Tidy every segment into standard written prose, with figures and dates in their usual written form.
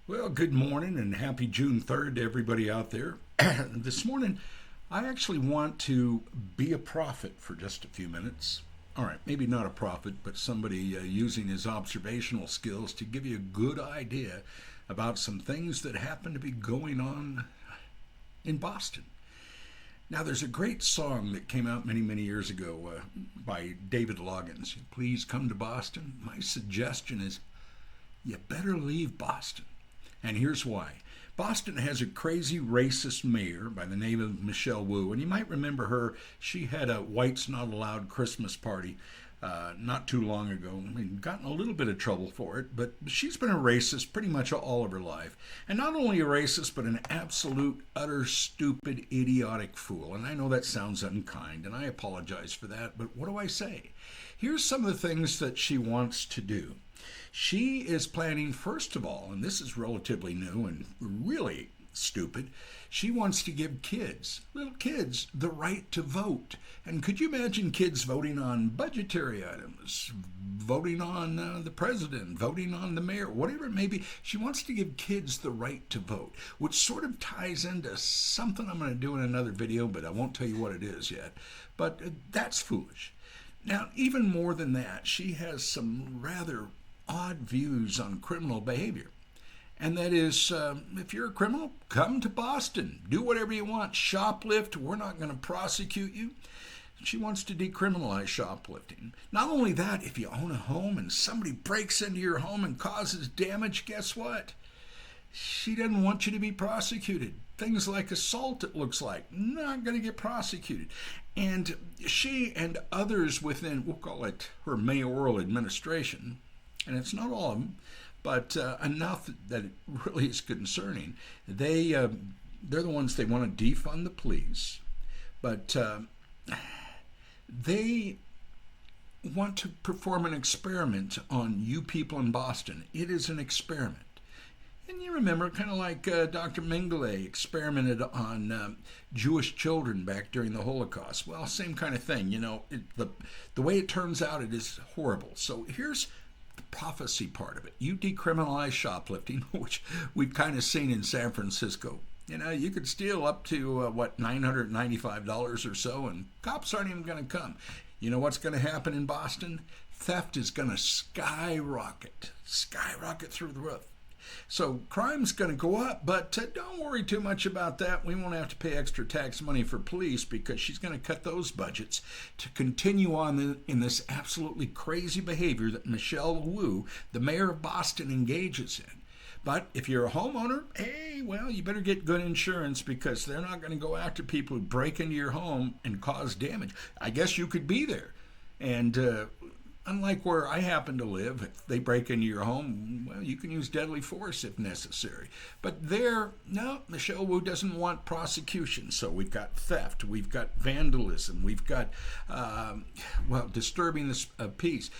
Well, good morning and happy June 3rd to everybody out there. This morning, I actually want to be a prophet for just a few minutes. All right, maybe not a prophet, but somebody using his observational skills to give you a good idea about some things that happen to be going on in Boston. Now, there's a great song that came out many, many years ago by David Loggins. Please come to Boston. My suggestion is you better leave Boston. And here's why. Boston has a crazy racist mayor by the name of Michelle Wu. And you might remember her. She had a Whites Not Allowed Christmas party not too long ago. I mean, gotten a little bit of trouble for it, but she's been a racist pretty much all of her life. And not only a racist, but an absolute, utter, stupid, idiotic fool. And I know that sounds unkind, and I apologize for that, but what do I say? Here's some of the things that she wants to do. She is planning, first of all, and this is relatively new and really stupid, she wants to give kids, little kids, the right to vote. And could you imagine kids voting on budgetary items, voting on the president, voting on the mayor, whatever it may be? She wants to give kids the right to vote, which sort of ties into something I'm going to do in another video, but I won't tell you what it is yet. But that's foolish. Now, even more than that, she has some rather odd views on criminal behavior. And that is, if you're a criminal, come to Boston. Do whatever you want. Shoplift. We're not going to prosecute you. She wants to decriminalize shoplifting. Not only that, if you own a home and somebody breaks into your home and causes damage, guess what? She doesn't want you to be prosecuted. Things like assault, it looks like, not going to get prosecuted. And she and others within, we'll call it her mayoral administration, and it's not all of them, but enough that it really is concerning. They're the ones, they want to defund the police, but they want to perform an experiment on you people in Boston. It is an experiment. And you remember, kind of like Dr. Mengele experimented on Jewish children back during the Holocaust. Well, same kind of thing. You know, the way it turns out, it is horrible. So here's the prophecy part of it. You decriminalize shoplifting, which we've kind of seen in San Francisco. You know, you could steal up to, $995 or so, and cops aren't even going to come. You know what's going to happen in Boston? Theft is going to skyrocket through the roof. So crime's going to go up, but don't worry too much about that. We won't have to pay extra tax money for police because she's going to cut those budgets to continue on in this absolutely crazy behavior that Michelle Wu, the mayor of Boston, engages in. But if you're a homeowner, hey, well, you better get good insurance because they're not going to go after people who break into your home and cause damage. I guess you could be there. And unlike where I happen to live, if they break into your home, well, you can use deadly force if necessary. But there, no, Michelle Wu doesn't want prosecution. So we've got theft, we've got vandalism, we've got, disturbing the peace,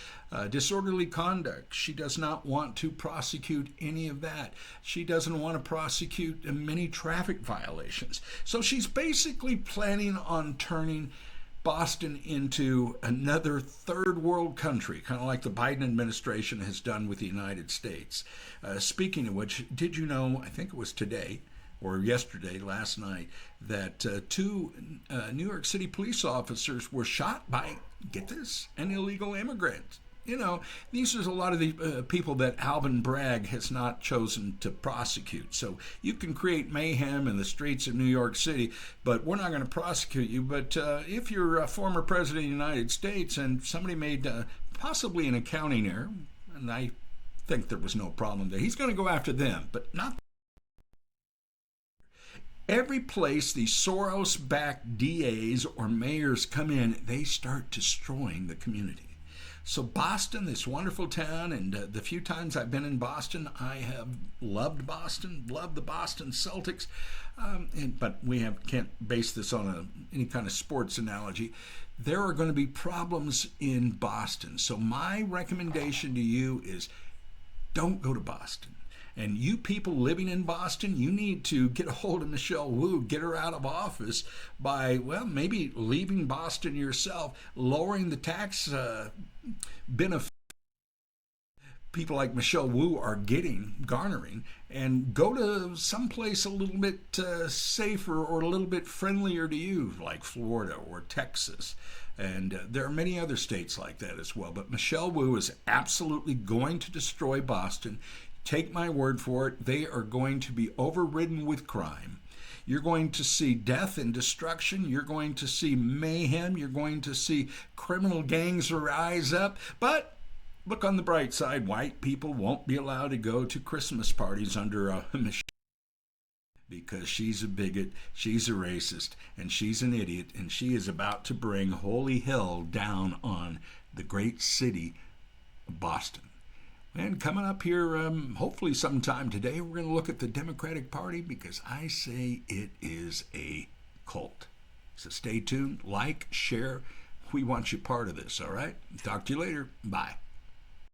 disorderly conduct. She does not want to prosecute any of that. She doesn't want to prosecute many traffic violations. So she's basically planning on turning Boston into another third world country, kind of like the Biden administration has done with the United States. Speaking of which, did you know, I think it was today or yesterday, last night, that two New York City police officers were shot by, get this, an illegal immigrant. You know, these are a lot of the people that Alvin Bragg has not chosen to prosecute. So you can create mayhem in the streets of New York City, but we're not going to prosecute you. But if you're a former president of the United States and somebody made possibly an accounting error, and I think there was no problem there, he's going to go after them, but not every place these Soros-backed DAs or mayors come in, they start destroying the community. So Boston, this wonderful town, and the few times I've been in Boston, I have loved Boston, loved the Boston Celtics, but we can't base this on any kind of sports analogy. There are going to be problems in Boston. So my recommendation to you is don't go to Boston. And you people living in Boston, you need to get a hold of Michelle Wu, get her out of office by, well, maybe leaving Boston yourself, lowering the tax benefit people like Michelle Wu are garnering, and go to someplace a little bit safer or a little bit friendlier to you, like Florida or Texas. And there are many other states like that as well. But Michelle Wu is absolutely going to destroy Boston. Take my word for it. They are going to be overridden with crime. You're going to see death and destruction. You're going to see mayhem. You're going to see criminal gangs rise up. But look on the bright side. White people won't be allowed to go to Christmas parties under Michelle, because she's a bigot, she's a racist, and she's an idiot, and she is about to bring holy hell down on the great city of Boston. And coming up here, hopefully sometime today, we're going to look at the Democratic Party, because I say it is a cult. So stay tuned, like, share. We want you part of this, all right? Talk to you later. Bye.